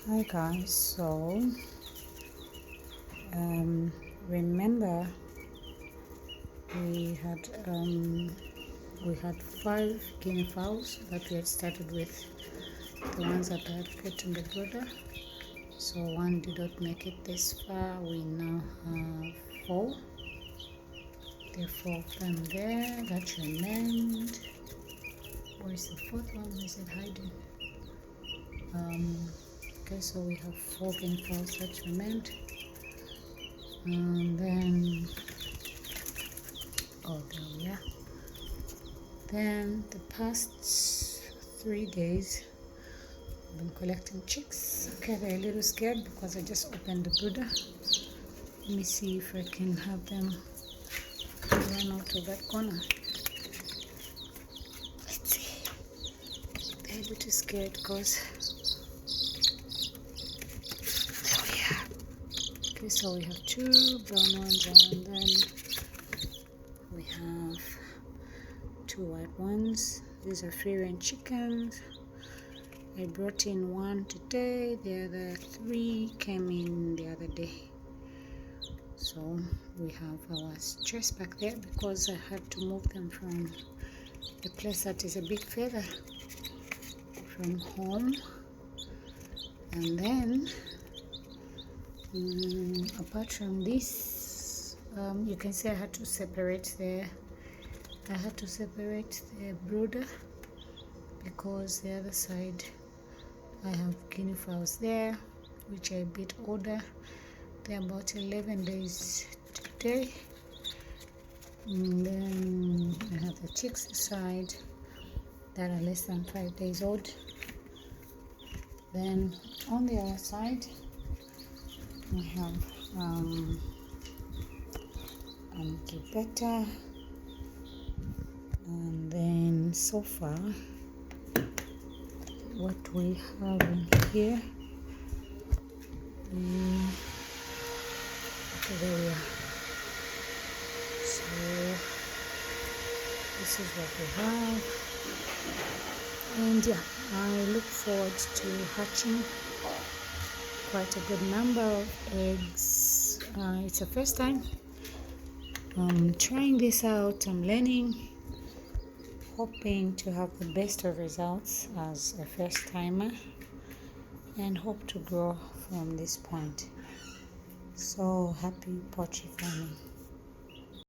Hi guys, so remember we had 5 guinea fowls that we had started with, the ones that I had put in the brooder. So one did not make it this far. We now have 4. There are 4 of them there that remained. Where is the 4th one? Is it hiding? Okay, so we have 4 guinea fowls that remained, and then there we are. Then the past 3 days I've been collecting chicks. Okay, they're a little scared because I just opened the brooder. Let me see if I can have them run out of that corner. Let's see. They're a little scared because there we are. Okay, so we have 2 brown ones, and then we have 2 white ones. These are free-range chickens. I brought in 1 today. The other 3 came in the other day. So we have our stress back there because I had to move them from a place that is a bit further from home. And then apart from this, you can see I had to separate the brooder because the other side I have guinea fowls there, which are a bit older. They're about 11 days today. And then I have the chicks aside that are less than 5 days old. Then on the other side we have an incubator, and then so far what we have in here, there we are. So this is what we have, and yeah, I look forward to hatching quite a good number of eggs. It's the first time I'm trying this out. I'm learning, hoping to have the best of results as a first timer, and hope to grow from this point. So happy poultry farming.